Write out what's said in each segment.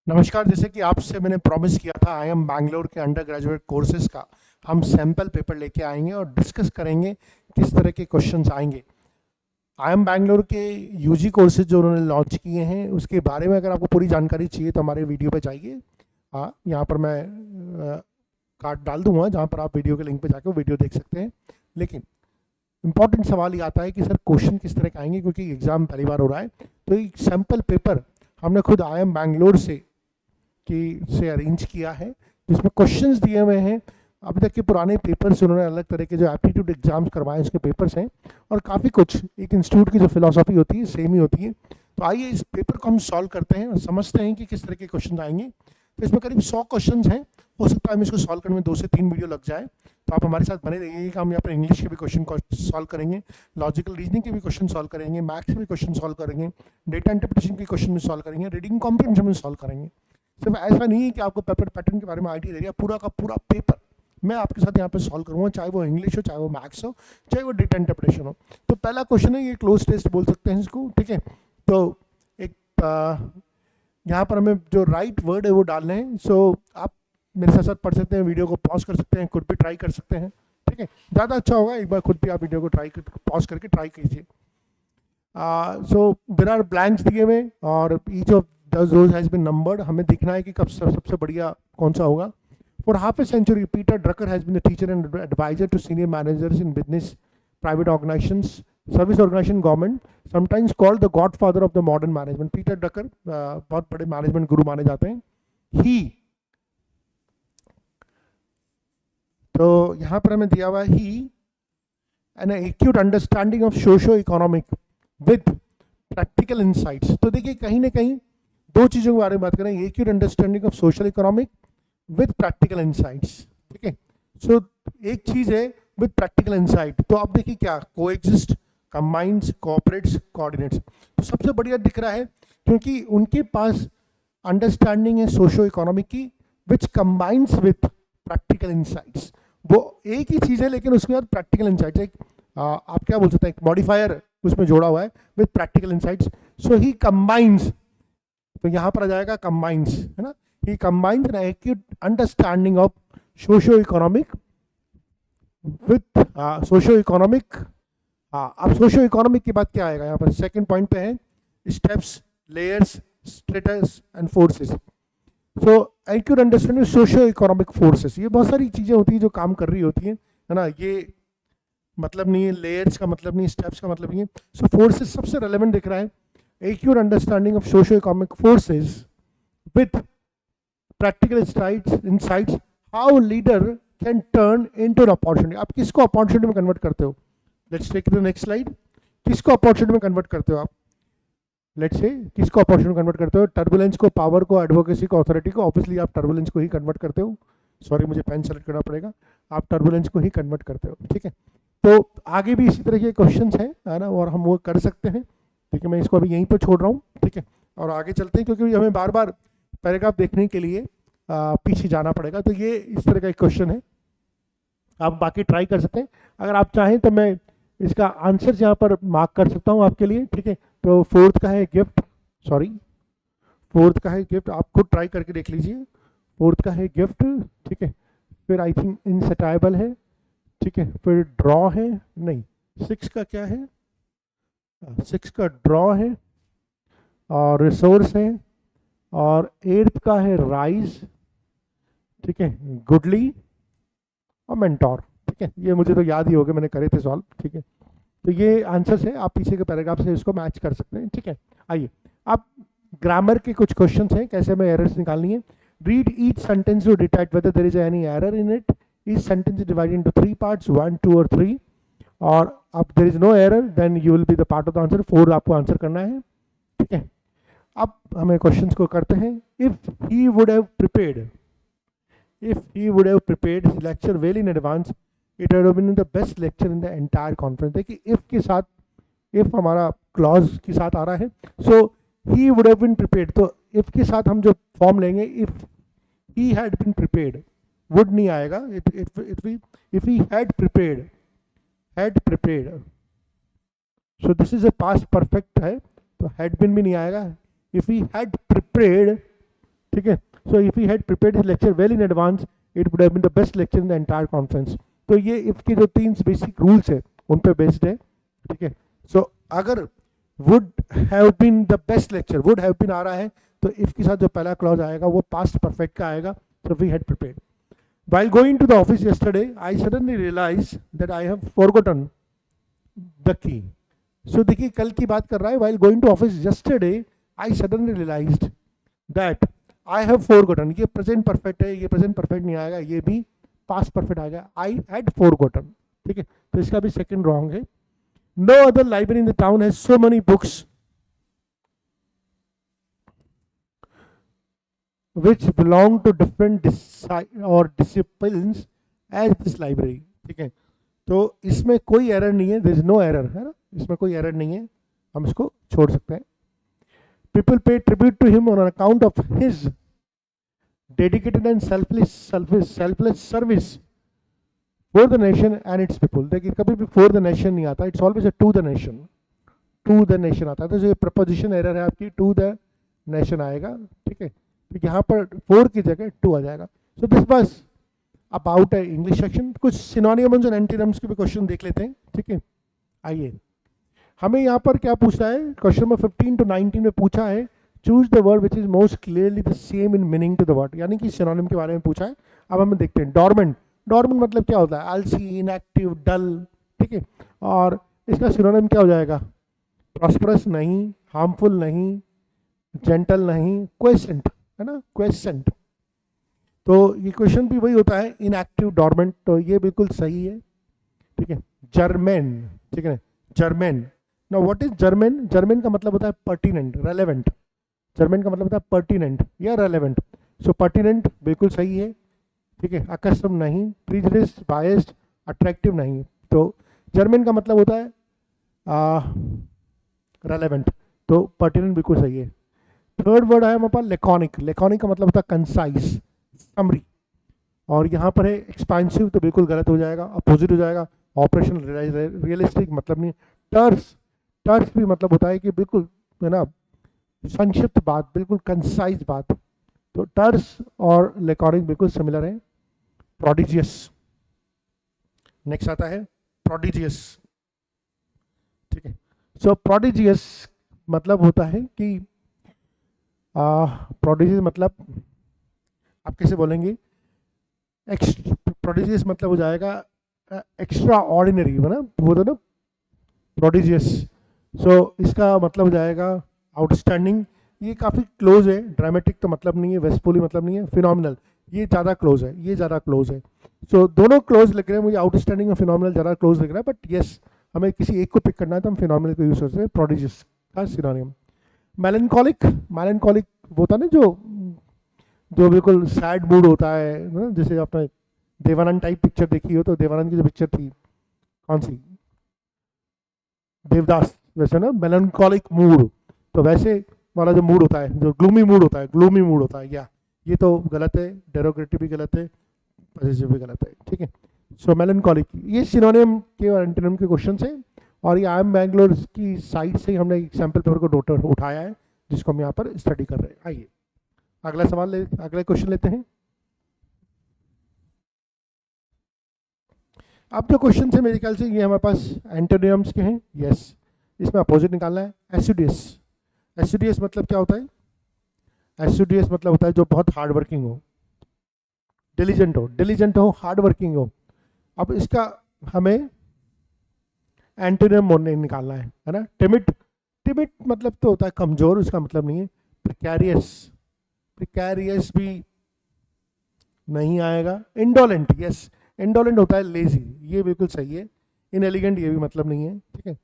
नमस्कार। जैसे कि आपसे मैंने प्रॉमिस किया था, आई एम बैंगलोर के अंडर ग्रेजुएट कोर्सेज का हम सैम्पल पेपर लेके आएंगे और डिस्कस करेंगे किस तरह के क्वेश्चंस आएंगे। आई एम बैंगलोर के यूजी कोर्सेज जो उन्होंने लॉन्च किए हैं उसके बारे में अगर आपको पूरी जानकारी चाहिए तो हमारे वीडियो पे जाइए। हाँ, यहाँ पर मैं कार्ड डाल दूंगा जहाँ पर आप वीडियो के लिंक पे जाकर वीडियो देख सकते हैं। लेकिन इंपॉर्टेंट सवाल ये आता है कि सर क्वेश्चन किस तरह के आएंगे, क्योंकि एग्ज़ाम पहली बार हो रहा है। तो एक सैम्पल पेपर हमने खुद आई एम बैंगलोर से अरेंज किया है, जिसमें क्वेश्चंस दिए हुए हैं। अभी तक के पुराने पेपर्स उन्होंने अलग तरह के जो एप्टीट्यूड एग्जाम्स करवाए उसके पेपर्स हैं, और काफ़ी कुछ एक इंस्टीट्यूट की जो फिलॉसफी होती है सेम ही होती है। तो आइए इस पेपर को हम सॉल्व करते हैं और समझते हैं कि किस तरह के क्वेश्चन आएंगे। तो इसमें करीब 100 क्वेश्चन हैं। हो सकता है हम इसको सॉल्व करने में 2 से 3 वीडियो लग जाए। तो आप हमारे साथ बने रहिए कि हम यहाँ पर इंग्लिश के भी क्वेश्चन सॉल्व करेंगे, लॉजिकल रीजनिंग के भी क्वेश्चन सॉल्व करेंगे, मैथ्स के भी क्वेश्चन सॉल्व करेंगे, डेटा इंटरप्रिटेशन के क्वेश्चन भी सॉल्व करेंगे, रीडिंग कॉम्प्रिहेंशन में सॉल्व करेंगे। सिर्फ ऐसा नहीं है कि आपको पेपर पैटर्न के बारे में आइडिया दे दिया, पूरा का पूरा पेपर मैं आपके साथ यहाँ पे सॉल्व करूँगा, चाहे वो इंग्लिश हो, चाहे वो मैथ्स हो, चाहे वो डेटा इंटरप्रिटेशन हो। तो पहला क्वेश्चन है, ये क्लोज टेस्ट बोल सकते हैं इसको, ठीक है। तो एक यहाँ पर हमें जो राइट वर्ड है वो डालने हैं। सो आप मेरे साथ साथ पढ़ सकते हैं, वीडियो को पॉज कर सकते हैं, खुद भी ट्राई कर सकते हैं, ठीक है। ज़्यादा अच्छा होगा एक बार खुद भी आप वीडियो को पॉज करके ट्राई कीजिए। सो देर आर ब्लैंक्स दिए हुए और each of those has been numbered. हमें दिखना है कि कब सबसे बढ़िया कौन सा होगा। For half a century Peter Drucker has been the teacher and advisor to senior managers in business, private organisations, service organisation, government, sometimes called the godfather of the modern management. Peter Drucker बहुत बड़े management गुरु माने जाते हैं। ही, तो यहाँ पर हमें दिया हुआ है ही an acute understanding of socio economic with practical insights. तो देखिए कहीं ना कहीं दो चीज़ों के बारे में बात करें, acute understanding of social economic with practical insights, ठीक है। सो एक चीज़ है विद प्रैक्टिकल इंसाइट, तो आप देखिए क्या कोएग्जिस्ट, कंबाइंस, कोऑपरेट्स, कोऑर्डिनेट्स। तो सबसे बढ़िया दिख रहा है क्योंकि उनके पास अंडरस्टैंडिंग है सोशो इकोनॉमिक की विच कंबाइंस विथ प्रैक्टिकल इंसाइट्स। वो एक ही चीज़ है लेकिन उसके बाद प्रैक्टिकल इंसाइट्स एक आप क्या बोल सकते हैं, एक मॉडिफायर उसमें जोड़ा हुआ है with practical insights. So he combines, तो यहाँ पर आ जाएगा कंबाइंस, है ना। He combines an acute understanding of socio economic with socio economic. हाँ, अब सोशो इकोनॉमिक के बाद क्या आएगा यहाँ पर, सेकंड पॉइंट पे है steps, layers, status and forces. So acute understanding socio economic forces, ये बहुत सारी चीज़ें होती हैं जो काम कर रही होती हैं, है ना। ये मतलब नहीं है, लेयर्स का मतलब नहीं, स्टेप्स का मतलब नहीं है। सो फोर्सेस सबसे रेलेवेंट दिख रहा है। Acute understanding of socio economic forces with practical insights, how leader can turn into an opportunity. आप किसको अपॉर्चुनिटी में कन्वर्ट करते हो? Let's take the next slide. किसको अपॉर्चुनिटी में कन्वर्ट करते हो आप? लेट्स से किसको अपॉर्चुनिटी में कन्वर्ट करते हो? टर्बुलेंस को, पावर को, एडवोकेसी को, अथॉरिटी को। ऑब्वियसली आप टर्बुलेंस को ही कन्वर्ट करते हो। सॉरी, मुझे पेन सेलेक्ट करना पड़ेगा। आप टर्बुलेंस को ही कन्वर्ट करते हो, ठीक है। तो आगे भी इसी तरह के क्वेश्चंस हैं, है ना, और हम वो कर सकते हैं, ठीक है। मैं इसको अभी यहीं पर छोड़ रहा हूँ, ठीक है, और आगे चलते हैं क्योंकि हमें बार बार पैराग्राफ देखने के लिए पीछे जाना पड़ेगा। तो ये इस तरह का एक क्वेश्चन है, आप बाकी ट्राई कर सकते हैं। अगर आप चाहें तो मैं इसका आंसर यहाँ पर मार्क कर सकता हूँ आपके लिए, ठीक है। तो फोर्थ का है गिफ्ट, सॉरी फोर्थ का है गिफ्ट, आप खुद ट्राई करके देख लीजिए। फोर्थ का है गिफ्ट, ठीक है। फिर आई थिंक इनसेटाइबल है, ठीक है। फिर ड्रॉ है, नहीं, 6 का क्या है, 6 का ड्रॉ है और रिसोर्स है, और 8th का है राइज, ठीक है, गुडली और मेंटोर, ठीक है। ये मुझे तो याद ही हो गए, मैंने करे थे सॉल्व, ठीक है। तो ये आंसर्स है, आप पीछे के पैराग्राफ से इसको मैच कर सकते हैं, ठीक है। आइए अब ग्रामर के कुछ क्वेश्चंस हैं, कैसे हमें एरर्स निकालनी है। Read each sentence to detect whether there is any error in it. Each sentence is divided into 3 parts, 1, 2 और 3, और अब there is no error then you will be the part of the answer. 4 आपको answer करना है, ठीक है। अब हमें क्वेश्चंस को करते हैं। If he would have prepared, if he would have prepared his lecture well in advance, it would have been the best lecture in the entire conference। देखिए if के साथ, if हमारा clause के साथ आ रहा है, so he would have been prepared, तो if के साथ हम जो फॉर्म लेंगे, if he had been prepared, would नहीं आएगा, if he had prepared, so this is a past perfect है, तो had been भी नहीं आएगा। if he had prepared, ठीक है. So if he had prepared his lecture well in advance it would have been the best lecture in the entire conference. तो ये if के जो 3 बेसिक रूल्स है उन पे बेस्ड है. ठीक है. सो अगर would have been the best lecture, would have been आ रहा है तो इफ के साथ जो पहला क्लॉज आएगा वो पास्ट परफेक्ट का आएगा. So we had prepared. While going to the office yesterday, I suddenly realized that I have forgotten the key. So देखिए कल की बात कर रहा है. While going to office yesterday, I suddenly realized that I have forgotten. ये present perfect है, ये प्रेजेंट परफेक्ट नहीं आएगा, ये भी पास्ट परफेक्ट आएगा. I had forgotten. ठीक है. तो इसका भी सेकंड रॉन्ग है. No other library in the town has so many books which belong to different or disciplines as this library. ठीक है. तो इसमें कोई एरर नहीं है. there is no error, है ना. इसमें कोई एरर नहीं है, हम इसको छोड़ सकते हैं. people pay tribute to him on account of his dedicated and selfless service for the nation and its people. देखिए कभी भी for the nation नहीं आता, it's always a to the nation. to the nation आता है. तो ये preposition error है आपकी, to the nation आएगा. ठीक है. तो यहाँ पर 4 की जगह 2 आ जाएगा. So this was about English section. कुछ सिनोनिम्स और एंटीनिम्स के भी क्वेश्चन देख लेते हैं. ठीक है. आइए, हमें यहाँ पर क्या पूछा है, क्वेश्चन नंबर 15 to 19 में पूछा है choose the word which is most clearly the same in meaning to the word, यानी कि सिनोनिम के बारे में पूछा है. अब हम देखते हैं. डॉर्मेंट. डॉर्मेंट मतलब क्या होता है? आलसी, इनएक्टिव, डल. ठीक है. और इसका सिनोनिम क्या हो जाएगा? प्रॉस्परस नहीं, हार्मफुल नहीं, जेंटल नहीं, क्वेसेंट, है ना. क्वेसेंट. तो ये क्वेश्चन भी वही होता है, इनएक्टिव, डॉर्मेंट. तो ये बिल्कुल सही है. ठीक है. जर्मेन. ठीक है. Germane. Now what is germane? Germane का मतलब होता है पर्टिनेंट, रेलेवेंट. जर्मेन का मतलब होता है पर्टिनेंट या रेलेवेंट. सो पर्टिनेंट बिल्कुल सही है. ठीक है. अकस्टम नहीं, प्रीजुडिस, बायस्ड, अट्रैक्टिव नहीं. तो जर्मेन का मतलब होता है रेलेवेंट. तो पर्टिनेंट बिल्कुल सही है. थर्ड वर्ड है हमारे पास लेकॉनिक. लेकॉनिक का मतलब होता है कंसाइज, समरी. और यहाँ पर है एक्सपेंसिव, तो बिल्कुल गलत हो जाएगा, अपोजिट हो जाएगा. ऑपरेशन रियलिस्टिक मतलब नहीं. टर्स. टर्स भी मतलब होता है कि बिल्कुल, है ना, संक्षिप्त बात, बिल्कुल कंसाइज बात. तो टर्स और लेकॉनिक बिल्कुल सिमिलर है. प्रोडिजियस. नेक्स्ट आता है प्रोडिजियस. ठीक है. सो प्रोडिजियस मतलब होता है कि प्रोडिजियस मतलब आप कैसे बोलेंगे? प्रोडिजियस मतलब हो जाएगा एक्स्ट्रा ऑर्डिनरी, है ना, वो तो ना प्रोडिजियस. सो इसका मतलब हो जाएगा आउटस्टैंडिंग. ये काफ़ी क्लोज है. ड्रामेटिक तो मतलब नहीं है, वेस्टफुली मतलब नहीं है, फिनोमिनल ये ज़्यादा क्लोज है, ये ज़्यादा क्लोज है. सो दोनों क्लोज लग रहे हैं मुझे. आउटस्टैंडिंग और फिनोमिनल ज़्यादा क्लोज लग रहा है, बट येस हमें किसी एक को पिक करना है तो हम फिनोमिनल को यूज करते हैं. प्रोडिजियस का सिनोनिम. मेलनकॉलिक. मेलनकॉलिक वो होता है ना जो बिल्कुल सैड मूड होता है ना. जैसे आपने देवानंद टाइप पिक्चर देखी हो, तो देवानंद की जो पिक्चर थी कौन सी, देवदास, वैसे ना मेलनकॉलिक मूड. तो वैसे वाला जो मूड होता है, जो ग्लूमी मूड होता है, ग्लूमी मूड होता है. या ये तो गलत है, डेरोगेटिव भी गलत है, पॉजिटिव भी गलत है. ठीक है. सो मेलनकॉलिक. ये सिनोनिम के और एंटोनिम के क्वेश्चन है. और ये आई एम बैंगलोर की साइट से हमने एक सैम्पल पेपर को उठाया है जिसको हम यहाँ पर स्टडी कर रहे हैं. आइए अगला सवाल अगला क्वेश्चन लेते हैं. अब जो क्वेश्चन है मेरे ख्याल से ये हमारे पास एंटोनिम्स के हैं. यस. इसमें अपोजिट निकालना है. एसिडियस. एसिडियस मतलब क्या होता है? एसिडियस मतलब होता है जो बहुत हार्ड वर्किंग हो, डिलीजेंट हो. डिलीजेंट हो, हार्ड वर्किंग हो. अब इसका हमें एंटोनिम निकालना है ना. टिमिड. टिमिड मतलब तो होता है कमजोर, उसका मतलब नहीं है. प्रिकैरियस. प्रिकैरियस भी नहीं आएगा. इंडोलेंट. यस. इंडोलेंट होता है लेजी, ये बिल्कुल सही है. इनएलिगेंट ये भी मतलब नहीं है. ठीक है.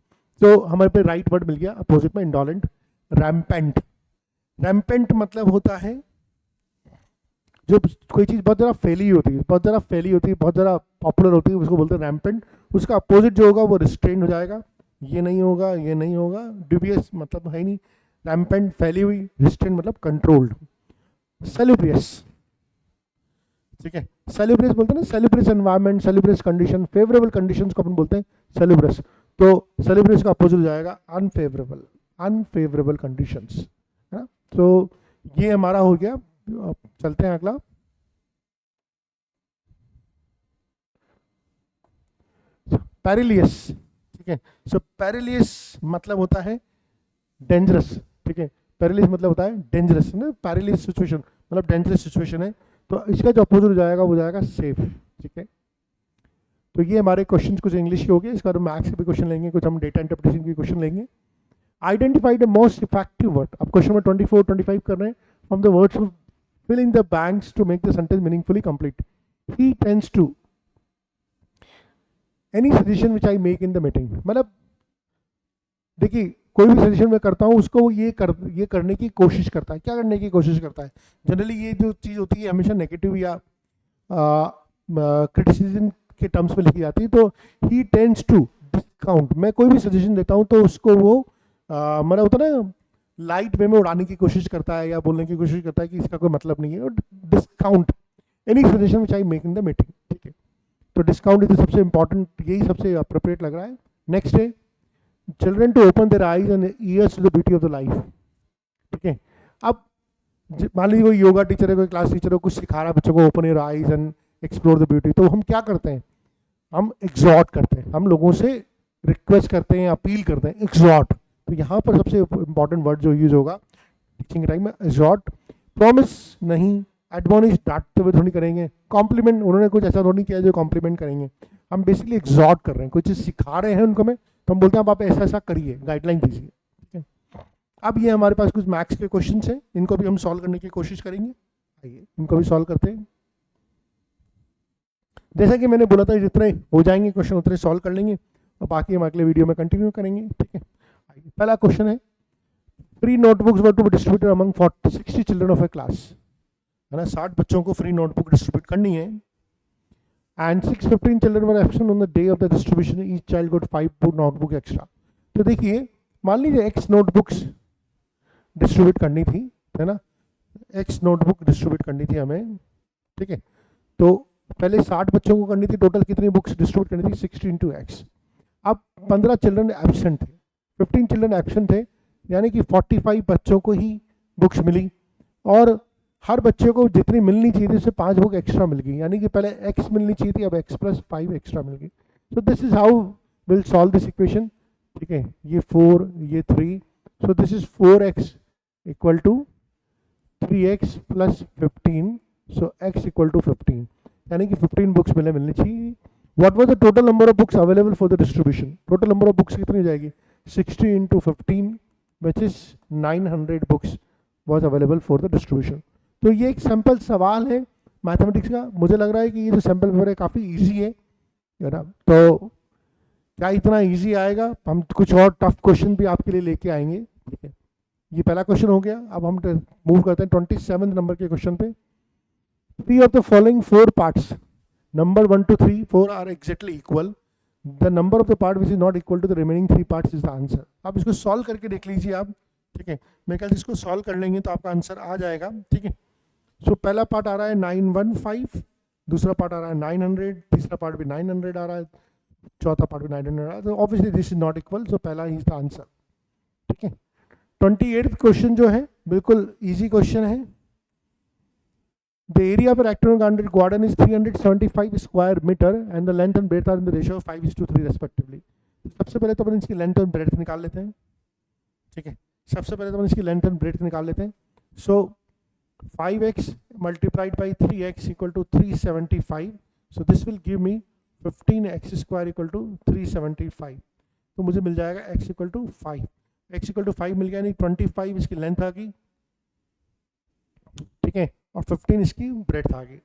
तो हमारे पे राइट वर्ड मिल गया अपोजिट में, इंडोलेंट. रैम्पेंट. रैम्पेंट मतलब होता है जो कोई चीज़ बहुत ज़्यादा फैली होती है, बहुत ज़्यादा फैली होती है, बहुत ज़्यादा पॉपुलर होती है, उसको बोलते हैं रैम्पेंट. उसका अपोजिट जो होगा वो रिस्ट्रेन हो जाएगा. ये नहीं होगा, ये नहीं होगा. ड्यूबियस मतलब है नहीं. रैम्पेंट फैली हुई, रिस्ट्रेन मतलब कंट्रोल्ड. सेलिब्रियस. ठीक है. सेलिब्रियस बोलते हैं ना, सेलिब्रियस एनवायरनमेंट, सेलिब्रियस कंडीशन, फेवरेबल कंडीशंस को अपन बोलते हैं सेलिब्रियस. तो सेलिब्रियस का अपोजिट हो जाएगा अनफेवरेबल. अनफेवरेबल कंडीशंस, है ना. तो ये हमारा हो गया अब चलते हैं अगला। पेरिलियस, ठीक है। सो पेरिलियस मतलब होता है डेंजरस, ठीक है। पेरिलियस मतलब होता है डेंजरस ना, पेरिलियस सिचुएशन मतलब डेंजरस सिचुएशन है, तो इसका जो अपोजिट हो जाएगा वो जाएगा सेफ, ठीक है। तो ये हमारे क्वेश्चंस कुछ इंग्लिश के हो गए, इसके बाद मैथ्स के भी क्वेश्चन लेंगे, कुछ हम डेटा इंटरप्रिटेशन के क्वेश्चन लेंगे। Identify the most effective word, अब क्वेश्चन नंबर 24 25 कर रहे हैं, from the words of fill in the blanks to make the sentence meaningfully complete. He tends to any suggestion which I make in the meeting, मतलब देखिए कोई भी suggestion मैं करता हूँ उसको वो ये करने की कोशिश करता है। क्या करने की कोशिश करता है? जनरली ये जो चीज़ होती है हमेशा नेगेटिव या क्रिटिसिज्म के टर्म्स में लिखी जाती है। तो ही टेंड्स टू डिस्काउंट, मैं कोई भी सजेशन देता हूँ तो उसको वो मतलब होता है ना लाइट वे में उड़ाने की कोशिश करता है या बोलने की कोशिश करता है कि इसका कोई मतलब नहीं है, और discount any suggestion which I make in the meeting, ठीक है। तो डिस्काउंट इज सबसे इंपॉर्टेंट, यही सबसे अप्रोप्रिएट लग रहा है। नेक्स्ट है children to open their eyes and ears to the beauty of the life, ठीक है। अब मान लीजिए कोई योगा टीचर है, कोई क्लास टीचर है, कुछ सिखा रहा है बच्चों को open your eyes and explore the beauty, तो हम क्या करते हैं? हम एग्जॉर्ट करते हैं, हम लोगों से रिक्वेस्ट करते हैं, अपील करते हैं, एग्जॉर्ट। तो यहाँ पर सबसे इंपॉर्टेंट वर्ड जो यूज होगा टीचिंग टाइम में एग्जॉर्ट। प्रॉमिस नहीं, एडमोनिश डांटते हुए थोड़ी करेंगे, कॉम्प्लीमेंट उन्होंने कुछ ऐसा थोड़ी किया जो कॉम्प्लीमेंट करेंगे, हम बेसिकली एग्जॉर्ट कर रहे हैं, कोई चीज़ सिखा रहे हैं उनको में, तो हम बोलते हैं आप ऐसा ऐसा करिए, गाइडलाइन दीजिए, ठीक है। अब ये हमारे पास कुछ मैथ्स के क्वेश्चन हैं, इनको भी हम सॉल्व करने की कोशिश करेंगे। आइए इनको भी सॉल्व करते हैं। जैसा कि मैंने बोला था जितने हो जाएंगे क्वेश्चन उतने सॉल्व कर लेंगे और बाकी हम अगले वीडियो में कंटिन्यू करेंगे, ठीक है। पहला क्वेश्चन है 3 notebooks were to be distributed among 60 children of a class, है ना, 60 बच्चों को फ्री नोटबुक डिस्ट्रीब्यूट करनी है। And 615 children were absent on the day of the distribution, each child got 5 notebook extra. तो देखिए मान लीजिए X नोटबुक्स डिस्ट्रीब्यूट करनी थी, है ना, X नोटबुक डिस्ट्रीब्यूट करनी थी हमें, ठीक है। तो पहले 60 बच्चों को करनी थी, टोटल कितनी बुक्स डिस्ट्रीब्यूट करनी थी? 60 × X। अब 15 चिल्ड्रन एब्सेंट थे, 15 चिल्ड्रन एब्सेंट थे, यानी कि 45 बच्चों को ही बुक्स मिली, और हर बच्चे को जितनी मिलनी चाहिए थी उससे 5 बुक एक्स्ट्रा मिल गई, यानी कि पहले X मिलनी चाहिए थी, अब X + 5 एक्स्ट्रा मिल गई। सो this is how will solve this equation, ठीक है। ये 4 ये 3, सो this is 4x = 3x + 15, so x = 15, यानी कि 15 बुक्स मिलनी चाहिए। What was the total number of books available for the distribution? Total number of books कितनी हो जाएगी? 60 × 15 which is 900 books was available for the distribution. तो ये एक सैम्पल सवाल है मैथमेटिक्स का। मुझे लग रहा है कि ये जो सैम्पल पेपर है काफ़ी ईजी है ना। तो क्या इतना ईजी आएगा? हम कुछ और टफ क्वेश्चन भी आपके लिए लेके आएंगे, ठीक है। ये पहला क्वेश्चन हो गया। अब हम मूव करते हैं 27 नंबर के क्वेश्चन पे। 3 of the following 4 parts, number 1 to 3, 4 are exactly equal. The number of the part which is not equal to the remaining 3 parts is the answer. आप इसको सॉल्व करके देख लीजिए आप, ठीक है। मैं कल इसको सॉल्व कर लेंगे तो आपका आंसर आ जाएगा, ठीक है। सो पहला पार्ट आ रहा है 915, दूसरा पार्ट आ रहा है 900, तीसरा पार्ट भी 900 आ रहा है, चौथा पार्ट भी 900 आ रहा है। तो obviously this is not equal, so पहला इज द आंसर, ठीक है। 28th क्वेश्चन जो है बिल्कुल ईजी क्वेश्चन है। The area of a rectangular garden is 375 square meter and the length and breadth are in the ratio of 5:3 respectively. सबसे पहले तो अपन इसकी लेंथ और ब्रेड्थ निकाल लेते हैं, ठीक है। सबसे पहले तो अपन इसकी लेंथ एंड ब्रेड्थ निकाल लेते हैं। सो 5x multiplied by 3x = 375. So this will give me 15x² = 375. तो मुझे मिल जाएगा x = 5। x = 5 मिल गया, नहीं 25 इसकी लेंथ आ गई, ठीक है, और 15 इसकी ब्रेड्थ आ गई।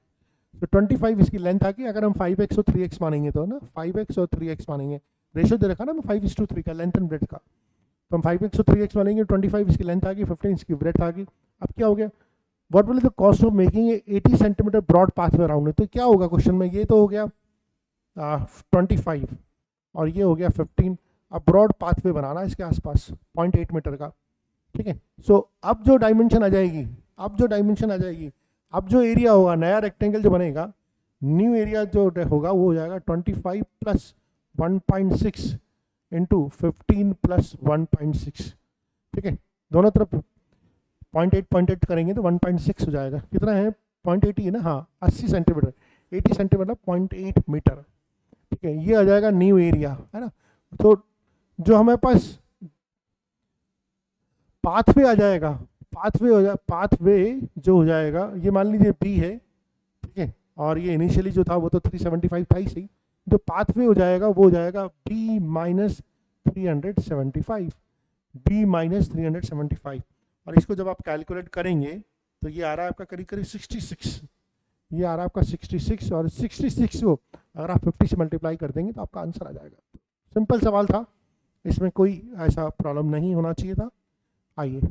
तो 25 इसकी लेंथ आ गई। अगर हम 5x और 3x मानेंगे तो ना 5x और 3x मानेंगे, रेशियो दे रखा ना 5:3 का लेंथ एंड ब्रेड्थ का, तो हम 5x और 3x मानेंगे, 25 इसकी लेंथ आ गई, 15 इसकी ब्रेड्थ आ गई। अब क्या हो गया? What will the cost of making 80 centimetre broad pathway around? तो क्या होगा क्वेश्चन में? ये तो हो गया 25 और ये हो गया 15। अब ब्रॉड पाथवे बनाना इसके आसपास 0.8 मीटर का, ठीक है। सो अब जो डायमेंशन आ जाएगी, अब जो एरिया होगा, नया रेक्टेंगल जो बनेगा, न्यू एरिया जो होगा वो हो जाएगा 25 + 1.6 × 15 + 1.6, ठीक है। दोनों तरफ 0.8 करेंगे तो 1.6 हो जाएगा, कितना है 0.80 है ना, हाँ 80 सेंटीमीटर, 80 सेंटीमीटर 0.8 मीटर, ठीक है, ये आ जाएगा न्यू एरिया, है ना। तो जो हमारे पास पाथवे आ जाएगा, पाथवे जो हो जाएगा, ये मान लीजिए बी है, ठीक है, और ये इनिशियली जो था वो तो 375 था ही सही, जो पाथवे हो जाएगा वो हो जाएगा बी माइनस 375, बी माइनस 375, और इसको जब आप कैलकुलेट करेंगे तो ये आ रहा है आपका करीब करीब 66, ये आ रहा है आपका 66, और 66 को अगर आप 50 से मल्टीप्लाई कर देंगे तो आपका आंसर आ जाएगा। सिंपल सवाल था, इसमें कोई ऐसा प्रॉब्लम नहीं होना चाहिए था। आइए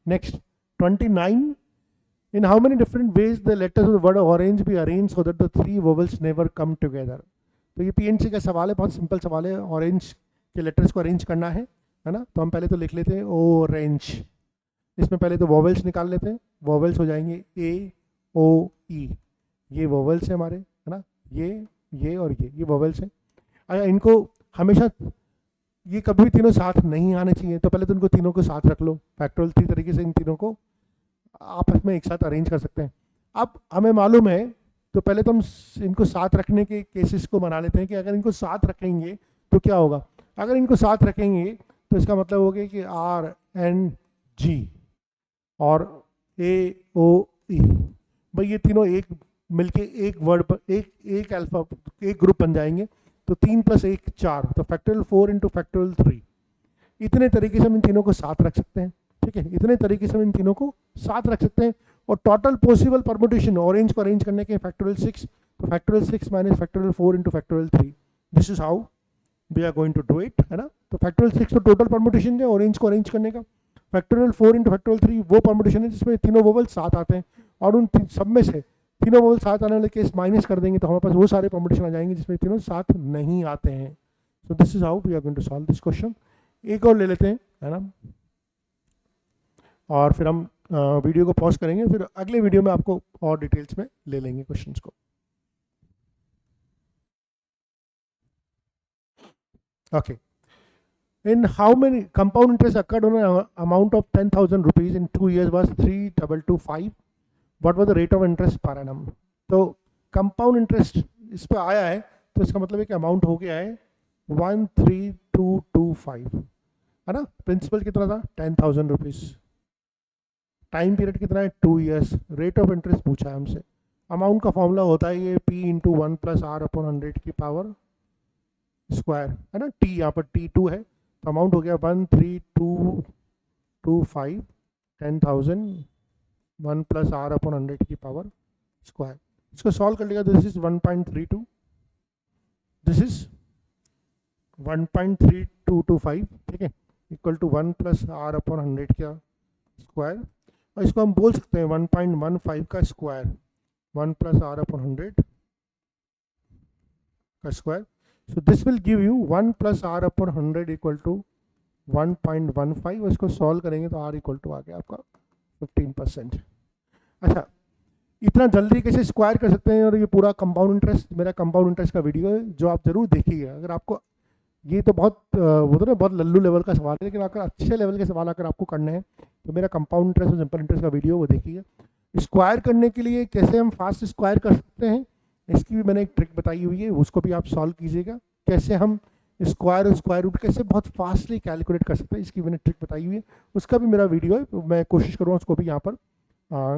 next 29, in how many different ways the letters of the word orange be arranged so that the three vowels never come together। तो ये पीएनसी का सवाल है, बहुत सिंपल सवाल है, ऑरेंज के लेटर्स को अरेंज करना है ना। तो हम पहले तो लिख लेते हैं ऑरेंज, इसमें पहले तो वॉवेल्स निकाल लेते हैं, वॉवेल्स हो जाएंगे ए ओ ई, ये वॉवेल्स है हमारे, है ना, ये और ये वॉवेल्स हैं। अगर इनको हमेशा ये कभी भी तीनों साथ नहीं आने चाहिए, तो पहले तो इनको तीनों को साथ रख लो, फैक्टोरियल 3 तरीके से इन तीनों को आपस में एक साथ अरेंज कर सकते हैं। अब हमें मालूम है, तो पहले तो हम इनको साथ रखने के केसेस को बना लेते हैं कि अगर इनको साथ रखेंगे तो क्या होगा। अगर इनको साथ रखेंगे तो इसका मतलब हो गया कि आर एन जी और ए ओ ई, भाई ये तीनों एक मिलके एक वर्ड पर एक अल्फा एक ग्रुप बन जाएंगे, तो 3 + 1 4, तो फैक्टोरियल 4 × फैक्टोरियल 3, इतने तरीके से हम इन तीनों को साथ रख सकते हैं, ठीक है, इतने तरीके से हम इन तीनों को साथ रख सकते हैं। और टोटल पॉसिबल परमुटेशन ऑरेंज को अरेंज करने के फैक्टोरियल 6, तो factorial 6 - factorial 4 × factorial 3, this is how we are going to do it, है ना। तो फैक्टोरियल 6 तो टोटल परमुटेशन है ऑरेंज को अरेंज करने का, फैक्टोरियल 4 × फैक्टोरियल 3 वो परमुटेशन है जिसमें तीनों वोवल साथ आते हैं, और उन सब में से तीनों वोवल साथ आने वाले केस माइनस कर देंगे तो हमारे पास वो सारे परमुटेशन आ जाएंगे जिसमें तीनों साथ नहीं आते हैं। So this is how we are going to solve this question. एक और ले लेते हैं, है ना, और फिर हम वीडियो को पॉज करेंगे, फिर अगले वीडियो में आपको और डिटेल्स में ले लेंगे क्वेश्चंस को। Okay, in how many compound interest occurred on an amount of 10,000 rupees in 2 years was 3,225, what was the rate of interest per annum। तो कंपाउंड इंटरेस्ट इस पर आया है, तो इसका मतलब है कि अमाउंट हो गया है 13,225, है ना। प्रिंसिपल कितना था 10,000 रुपीज, टाइम पीरियड कितना है 2 years, रेट ऑफ इंटरेस्ट पूछा है हमसे। अमाउंट का फॉर्मूला होता है ये P × 1 + R/100 की पावर स्क्वायर, है ना, T यहाँ पर T2 है, तो अमाउंट हो गया 13,225, 10,000 1 + R/100 की पावर स्क्वायर। इसको सॉल्व कर लेगा, दिस इज 1.32, दिस इज 1.3225, ठीक है, इक्वल टू 1 + R/100 का स्क्वायर, और इसको हम बोल सकते हैं 1.15 का स्क्वायर, 1 + R/100 का square. So this will give you 1 + R/100 equal to 1.15, और इसको सॉल्व करेंगे तो R इक्वल टू आ गया आपका 15%। अच्छा, इतना जल्दी कैसे स्क्वायर कर सकते हैं, और ये पूरा कंपाउंड इंटरेस्ट, मेरा कंपाउंड इंटरेस्ट का वीडियो है जो आप जरूर देखिएगा। अगर आपको ये तो बहुत वो तो ना बहुत लल्लू लेवल का सवाल है, लेकिन अगर अच्छे लेवल के सवाल अगर आपको करने हैं तो मेरा कंपाउंड इंटरेस्ट और सिंपल इंटरेस्ट का वीडियो वो देखिएगा। स्क्वायर करने के लिए कैसे हम फास्ट स्क्वायर कर सकते हैं, इसकी भी मैंने एक ट्रिक बताई हुई है, उसको भी आप सॉल्व कीजिएगा। कैसे हम स्क्वायर और स्क्वायर रूट कैसे बहुत फास्टली कैलकुलेट कर सकते हैं, इसकी मैंने ट्रिक बताई हुई है, उसका भी मेरा वीडियो है, मैं कोशिश करूँगा उसको भी यहाँ पर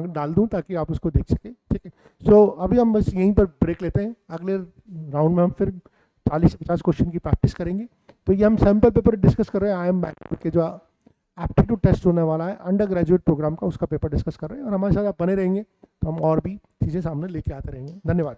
डाल दूँ ताकि आप उसको देख सकें, ठीक है। सो अभी हम बस यहीं पर ब्रेक लेते हैं, अगले राउंड में हम फिर 40 से 50 क्वेश्चन की प्रैक्टिस करेंगे। तो ये हम सैम्पल पेपर डिस्कस कर रहे हैं, IIM बैंगलोर के जो एप्टीट्यूड टेस्ट होने वाला है अंडर ग्रेजुएट प्रोग्राम का, उसका पेपर डिस्कस कर रहे हैं, और हमारे साथ आप बने रहेंगे तो हम और भी चीज़ें सामने लेके आते रहेंगे। धन्यवाद।